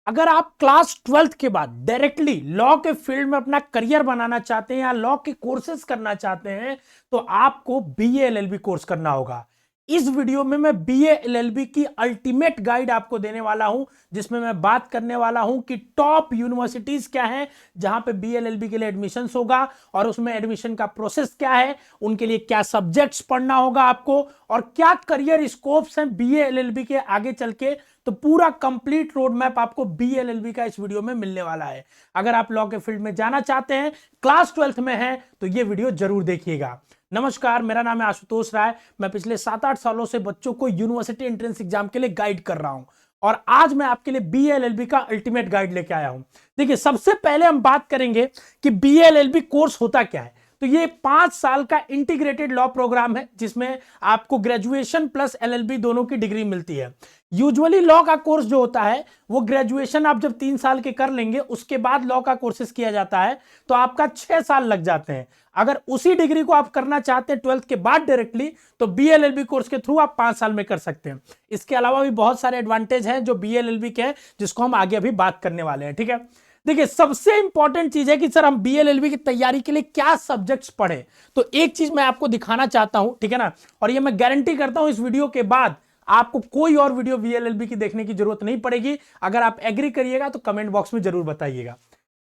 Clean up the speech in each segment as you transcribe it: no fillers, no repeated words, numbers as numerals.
अगर आप class 12th के बाद डायरेक्टली लॉ के फील्ड में अपना करियर बनाना चाहते हैं या लॉ के कोर्सेज करना चाहते हैं तो आपको बीए एलएलबी कोर्स करना होगा। इस वीडियो में मैं बीए एलएलबी की अल्टीमेट गाइड आपको देने वाला हूं, जिसमें मैं बात करने वाला हूं कि टॉप यूनिवर्सिटीज क्या हैं जहां पे बीए एलएलबी के लिए एडमिशन होगा और उसमें एडमिशन का प्रोसेस क्या है, उनके लिए क्या सब्जेक्ट्स पढ़ना होगा आपको और क्या करियर स्कोप्स हैं बीए एलएलबी के आगे चल के। तो पूरा कंप्लीट रोड मैप आपको बीएलएलबी का इस वीडियो में मिलने वाला है। अगर आप लॉ के फील्ड में जाना चाहते हैं, क्लास 12th में हैं, तो ये वीडियो जरूर देखिएगा। नमस्कार, मेरा नाम है आशुतोष राय। मैं पिछले 7-8 सालों से बच्चों को यूनिवर्सिटी एंट्रेंस एग्जाम के लिए गाइड कर रहा हूं और आज मैं आपके लिए बीएलएलबी का अल्टीमेट गाइड लेके आया हूं। देखिए, सबसे पहले हम बात करेंगे कि बीएलएलबी कोर्स होता क्या है। तो ये 5 साल का इंटीग्रेटेड लॉ प्रोग्राम है जिसमें आपको ग्रेजुएशन प्लस एलएलबी दोनों की डिग्री मिलती है। यूजुअली लॉ का कोर्स जो होता है वो ग्रेजुएशन आप जब 3 साल के कर लेंगे उसके बाद लॉ का कोर्सेज किया जाता है, तो आपका 6 साल लग जाते हैं। अगर उसी डिग्री को आप करना चाहते हैं 12th के बाद डायरेक्टली, तो बीएलएलबी कोर्स के थ्रू आप 5 साल में कर सकते हैं। इसके अलावा भी बहुत सारे एडवांटेज हैं जो बीएलएलबी के हैं, जिसको हम आगे अभी बात करने वाले हैं। ठीक है, देखिए, सबसे इंपॉर्टेंट चीज है कि सर हम बीएलएलबी की तैयारी के लिए क्या सब्जेक्ट्स पढ़े। तो एक चीज मैं आपको दिखाना चाहता हूं, ठीक है ना, और ये मैं गारंटी करता हूं इस वीडियो के बाद आपको कोई और वीडियो बीएलएलबी की देखने की जरूरत नहीं पड़ेगी। अगर आप एग्री करिएगा तो कमेंट बॉक्स में जरूर बताइएगा।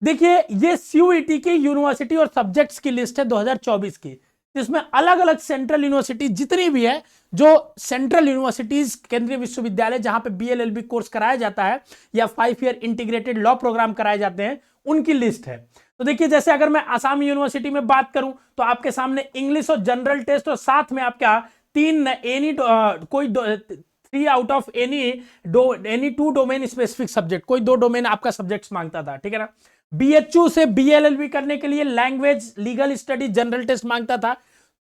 देखिए, ये सीयूईटी की यूनिवर्सिटी और सब्जेक्ट्स की लिस्ट है 2024 की, जिसमें अलग अलग सेंट्रल यूनिवर्सिटी जितनी भी है, जो सेंट्रल यूनिवर्सिटीज केंद्रीय विश्वविद्यालय जहां पे बीएलएलबी कोर्स कराया जाता है या 5 ईयर इंटीग्रेटेड लॉ प्रोग्राम कराए जाते हैं, उनकी लिस्ट है। तो देखिए, जैसे अगर मैं आसाम यूनिवर्सिटी में बात करूं तो आपके सामने इंग्लिश और जनरल टेस्ट और साथ में आपका 3 out of any 2 domain specific subject, कोई 2 डोमेन आपका सब्जेक्ट्स मांगता था। ठीक है ना, बीएचयू से बीएलएलबी करने के लिए language, legal study, general test मांगता था।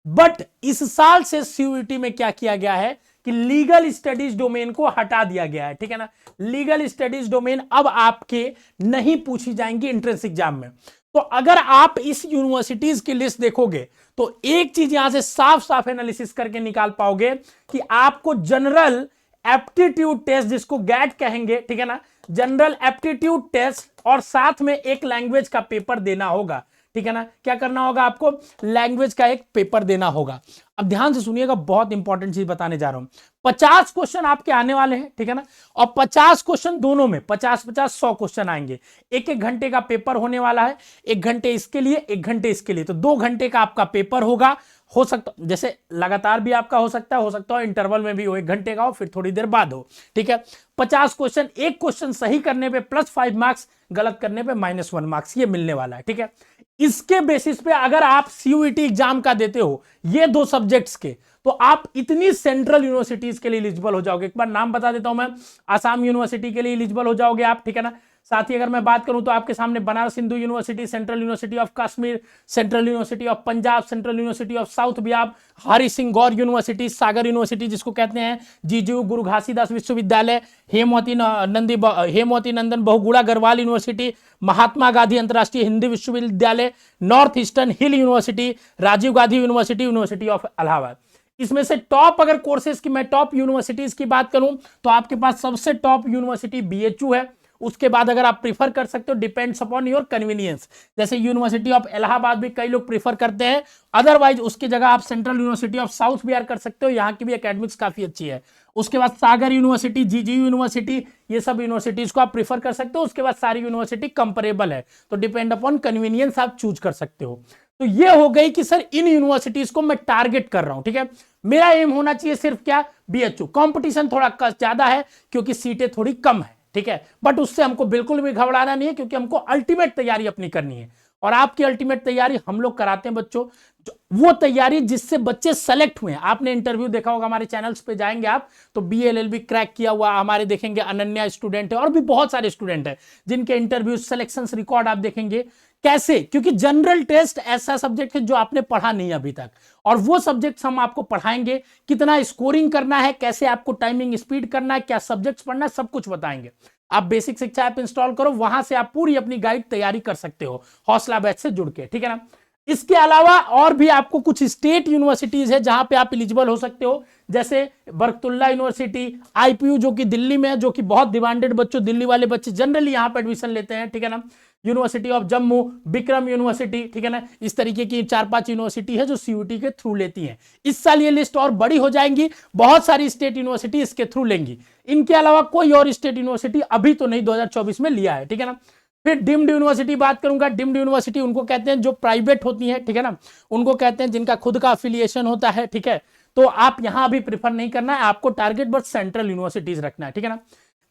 बट इस साल से सीयूईटी में क्या किया गया है कि लीगल स्टडीज डोमेन को हटा दिया गया है। ठीक है ना, लीगल स्टडीज डोमेन अब आपके नहीं पूछी जाएंगी एंट्रेंस एग्जाम में। तो अगर आप इस यूनिवर्सिटीज की लिस्ट देखोगे तो एक चीज यहां से साफ साफ एनालिसिस करके निकाल पाओगे कि आपको जनरल एप्टीट्यूड टेस्ट, जिसको गैट कहेंगे, ठीक है ना, जनरल एप्टीट्यूड टेस्ट और साथ में एक लैंग्वेज का पेपर देना होगा। ठीक है ना, क्या करना होगा आपको? लैंग्वेज का एक पेपर देना होगा। अब ध्यान से सुनिएगा, बहुत इंपॉर्टेंट चीज बताने जा रहा हूं। 50 क्वेश्चन आपके आने वाले हैं, ठीक है ना, और 50 क्वेश्चन दोनों में 50-50 100 क्वेश्चन आएंगे। 1-1 घंटे का पेपर होने वाला है, 1 घंटे इसके लिए, 1 घंटे इसके लिए, तो 2 घंटे का आपका पेपर होगा। हो सकता जैसे लगातार भी आपका हो सकता है इंटरवल में भी हो, 1 घंटे का हो फिर थोड़ी देर बाद हो। ठीक है, 50 क्वेश्चन, एक क्वेश्चन सही करने पे +5 मार्क्स, गलत करने पे -1 मार्क्स, ये मिलने वाला है। ठीक है, इसके बेसिस पे अगर आप सीयूईटी एग्जाम का देते हो ये 2 सब्जेक्ट्स के, तो आप इतनी सेंट्रल यूनिवर्सिटीज के लिए एलिजिबल हो जाओगे। एक बार नाम बता देता हूं मैं, आसाम यूनिवर्सिटी के लिए एलिजिबल हो जाओगे आप। ठीक है ना, साथ ही अगर मैं बात करूं तो आपके सामने Banaras Hindu university, central university of Kashmir, central university of Punjab, central university of south Bihar, Hari Singh Gaur university, Sagar university जिसको कहते हैं, GGU Guru Ghasidas Vishwavidyalaya, Hemvati Nandan Bahuguna Garhwal university, Mahatma Gandhi Antarrashtriya Hindi Vishwavidyalaya, north eastern hill university, Rajiv Gandhi university, university of Allahabad. इसमें से टॉप अगर कोर्सेज की मैं टॉप यूनिवर्सिटीज की बात करूं तो आपके पास सबसे टॉप यूनिवर्सिटी बीएचयू है। उसके बाद अगर आप प्रीफर कर सकते हो, डिपेंड्स अपॉन योर कन्वीनियंस, जैसे यूनिवर्सिटी ऑफ इलाहाबाद भी कई लोग प्रीफर करते हैं। अदरवाइज उसकी जगह आप central university of south Bihar कर सकते हो, यहाँ की भी एकेडमिक्स काफी अच्छी है। उसके बाद सागर यूनिवर्सिटी, जीजीयू यूनिवर्सिटी, ये सब यूनिवर्सिटीज को आप प्रीफर कर सकते हो। उसके बाद सारी यूनिवर्सिटी कंपेरेबल है, तो डिपेंड अपॉन कन्वीनियंस आप चूज कर सकते हो। तो ये हो गई कि सर इन यूनिवर्सिटीज को मैं टारगेट कर रहा हूं। ठीक है, मेरा एम होना चाहिए सिर्फ क्या? बीएचयू। कंपटीशन थोड़ा ज्यादा है क्योंकि सीटें थोड़ी कम है। ठीक है, बट उससे हमको बिल्कुल भी घबराना नहीं है क्योंकि हमको अल्टीमेट तैयारी अपनी करनी है। और आपकी अल्टीमेट तैयारी हम लोग कराते हैं बच्चों, वो तैयारी जिससे बच्चे सेलेक्ट हुए हैं। आपने इंटरव्यू देखा होगा, हमारे चैनल्स पे जाएंगे आप तो बीएलएलबी क्रैक किया हुआ हमारे देखेंगे, अनन्या स्टूडेंट है और भी बहुत सारे स्टूडेंट है जिनके इंटरव्यू सिलेक्शन रिकॉर्ड आप देखेंगे। कैसे? क्योंकि जनरल टेस्ट ऐसा सब्जेक्ट है जो आपने पढ़ा नहीं अभी तक, और वो सब्जेक्ट्स हम आपको पढ़ाएंगे। कितना स्कोरिंग करना है, कैसे आपको टाइमिंग स्पीड करना है, क्या सब्जेक्ट्स पढ़ना है, सब कुछ बताएंगे। आप बेसिक शिक्षा ऐप इंस्टॉल करो, वहां से आप पूरी अपनी गाइड तैयारी कर सकते हो हौसला बैच से जुड़ के। ठीक है ना, इसके अलावा और भी आपको कुछ स्टेट यूनिवर्सिटीज है जहां पे आप एलिजिबल हो सकते हो, जैसे बरकतुल्ला यूनिवर्सिटी, आईपीयू जो कि दिल्ली में है, जो कि बहुत डिमांडेड बच्चों, दिल्ली वाले बच्चे जनरली यहां पर एडमिशन लेते हैं, ठीक है ना। University of Jammu, Bikram university, ठीक है ना। इस तरीके की 4-5 यूनिवर्सिटी है जो सीयूटी के थ्रू लेती हैं। इस साल ये लिस्ट और बड़ी हो जाएंगी, बहुत सारी स्टेट यूनिवर्सिटी इसके थ्रू लेंगी। इनके अलावा कोई और स्टेट यूनिवर्सिटी अभी तो नहीं 2024 में लिया है, ठीक है ना। फिर डिम्ड यूनिवर्सिटी बात करूंगा। डिम्ड यूनिवर्सिटी उनको कहते हैं जो प्राइवेट होती है, ठीक है ना, उनको कहते हैं जिनका खुद का अफिलिएशन होता है, ठीक है। तो आप यहां भी प्रीफर नहीं करना है, आपको टारगेट बस सेंट्रल यूनिवर्सिटीज रखना है, ठीक है ना।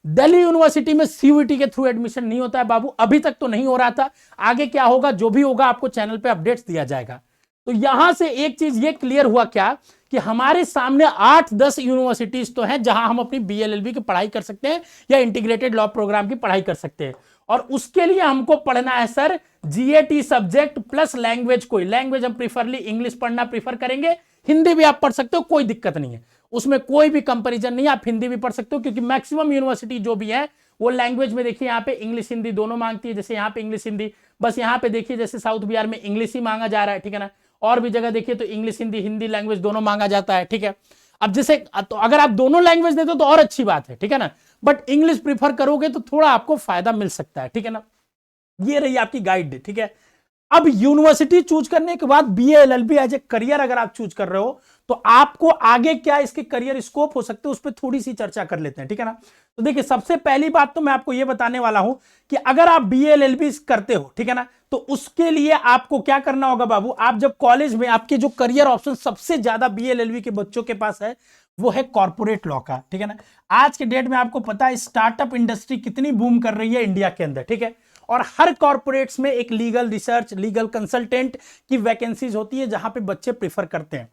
दिल्ली यूनिवर्सिटी में सीयूटी के थ्रू एडमिशन नहीं होता है बाबू, अभी तक तो नहीं हो रहा था, आगे क्या होगा, जो भी होगा आपको चैनल पे अपडेट्स दिया जाएगा। तो यहां से एक चीज ये क्लियर हुआ क्या कि हमारे सामने 8-10 यूनिवर्सिटीज तो हैं जहां हम अपनी बीएलएलबी की पढ़ाई कर सकते हैं या इंटीग्रेटेड लॉ प्रोग्राम की पढ़ाई कर सकते हैं। और उसके लिए हमको पढ़ना है sir GAT subject plus language. कोई लैंग्वेज हम प्रीफरली इंग्लिश पढ़ना प्रीफर करेंगे, हिंदी भी आप पढ़ सकते हो, कोई दिक्कत नहीं है, उसमें कोई भी कंपैरिजन नहीं है, आप हिंदी भी पढ़ सकते हो, क्योंकि मैक्सिमम यूनिवर्सिटी जो भी है वो लैंग्वेज में देखिए यहाँ पे इंग्लिश हिंदी दोनों मांगती है। जैसे यहाँ पे इंग्लिश हिंदी, बस यहाँ पे देखिए जैसे साउथ बिहार में इंग्लिश ही मांगा जा रहा है, ठीक है ना। और भी जगह देखिए तो इंग्लिश हिंदी, हिंदी लैंग्वेज दोनों मांगा जाता है, ठीक है। अब जैसे तो अगर आप दोनों लैंग्वेज देते हो तो और अच्छी बात है, ठीक है ना, बट इंग्लिश प्रीफर करोगे तो थोड़ा आपको फायदा मिल सकता है, ठीक है ना। ये रही आपकी गाइड, ठीक है। अब यूनिवर्सिटी चूज करने के बाद बीएलएलबी एज ए करियर अगर आप चूज कर रहे हो तो आपको आगे क्या इसके करियर स्कोप हो सकते हैं उस पर थोड़ी सी चर्चा कर लेते हैं, ठीक है ना। तो देखिए सबसे पहली बात तो मैं आपको यह बताने वाला हूं कि अगर आप बीएलएलबी करते हो, ठीक है ना, तो उसके लिए आपको क्या करना होगा बाबू। आप जब कॉलेज में आपके जो करियर ऑप्शन सबसे ज्यादा बीएलएलबी के बच्चों के पास है वो है कॉर्पोरेट लॉ का, ठीक है ना। आज के डेट में आपको पता है स्टार्टअप इंडस्ट्री कितनी बूम कर रही है इंडिया के अंदर, ठीक है। और हर कॉर्पोरेट्स में एक लीगल रिसर्च, लीगल कंसल्टेंट की वैकेंसीज होती है जहां पे बच्चे प्रीफर करते हैं।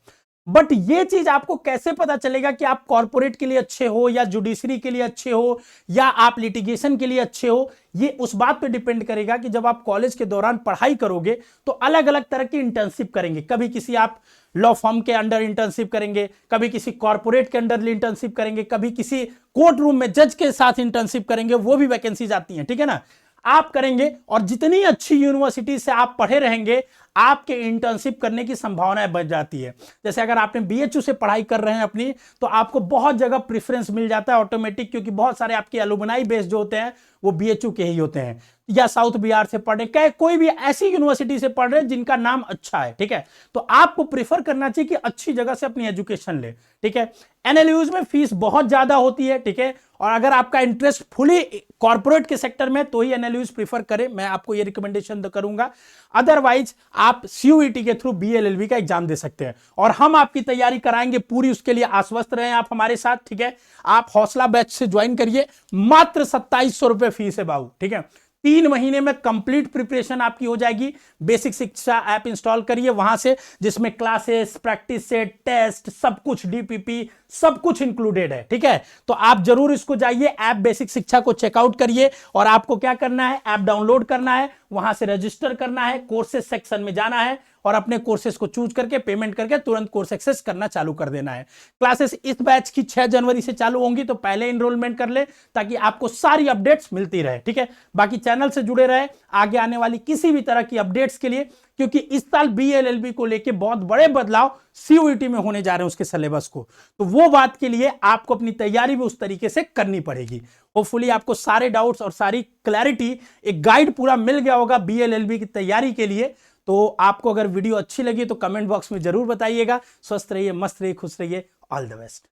बट ये चीज आपको कैसे पता चलेगा कि आप कॉर्पोरेट के लिए अच्छे हो या जुडिशरी के लिए अच्छे हो या आप लिटिगेशन के लिए अच्छे हो, ये उस बात पे डिपेंड करेगा कि जब आप कॉलेज के दौरान पढ़ाई करोगे तो अलग अलग तरह की इंटर्नशिप करेंगे। कभी किसी आप लॉ फर्म के अंडर इंटर्नशिप करेंगे, कभी किसी कॉर्पोरेट के अंडर इंटर्नशिप करेंगे, कभी किसी कोर्ट रूम में जज के साथ इंटर्नशिप करेंगे, वो भी वैकेंसीज आती हैं, ठीक है ना। आप करेंगे और जितनी अच्छी यूनिवर्सिटी से आप पढ़े रहेंगे आपके इंटर्नशिप करने की संभावनाएं बढ़ जाती है। जैसे अगर आपने बीएचयू से पढ़ाई कर रहे हैं अपनी, तो आपको बहुत जगह प्रेफरेंस मिल जाता है ऑटोमेटिक, क्योंकि बहुत सारे आपके एलुमनाई बेस जो होते हैं वो बीएचयू के ही होते हैं, या साउथ बिहार से पढ़ रहे, कोई भी ऐसी यूनिवर्सिटी से पढ़ रहे हैं जिनका नाम अच्छा है, ठीक है। तो आपको प्रीफर करना चाहिए कि अच्छी जगह से अपनी एजुकेशन ले, ठीक है। एनएलयूज में फीस बहुत ज्यादा होती है, ठीक है, और अगर आपका इंटरेस्ट फुली कॉर्पोरेट के सेक्टर में तो ही एनएलयूज प्रीफर करें, मैं आपको ये रिकमेंडेशन करूंगा। अदरवाइज आप सीयूईटी के थ्रू बीएलएलबी का एग्जाम दे सकते हैं और हम आपकी तैयारी कराएंगे पूरी, उसके लिए आश्वस्त रहें आप हमारे साथ, ठीक है। आप हौसला बैच से ज्वाइन करिए, मात्र 2700 रुपए फीस है बाबू, ठीक है। 3 महीने में कंप्लीट प्रिपरेशन आपकी हो जाएगी। बेसिक शिक्षा ऐप इंस्टॉल करिए वहां से, जिसमें क्लासेस, प्रैक्टिस सेट, टेस्ट, सब कुछ, डीपीपी सब कुछ इंक्लूडेड है, ठीक है। तो आप जरूर इसको जाइए, ऐप बेसिक शिक्षा को चेकआउट करिए और आपको क्या करना है, ऐप डाउनलोड करना है, वहां से रजिस्टर करना है, कोर्सेज सेक्शन में जाना है और अपने कोर्सेज को चूज करके पेमेंट करके तुरंत कोर्स एक्सेस करना चालू कर देना है। क्लासेस इस बैच की 6 जनवरी से चालू होंगी, तो पहले एनरोलमेंट कर ले ताकि आपको सारी अपडेट्स मिलती रहे, ठीक है। बाकी चैनल से जुड़े रहे आगे आने वाली किसी भी तरह की अपडेट्स के लिए, क्योंकि इस साल बीएलएलबी को लेके बहुत बड़े बदलाव सीयूईटी में होने जा रहे हैं उसके सिलेबस को, तो वो बात के लिए आपको अपनी तैयारी भी उस तरीके से करनी पड़ेगी। होपफुली आपको सारे डाउट्स और सारी क्लैरिटी, एक गाइड पूरा मिल गया होगा बीएलएलबी की तैयारी के लिए। तो आपको अगर वीडियो अच्छी लगी तो कमेंट बॉक्स में जरूर बताइएगा। स्वस्थ रहिए, मस्त रहिए, खुश रहिए। All the best.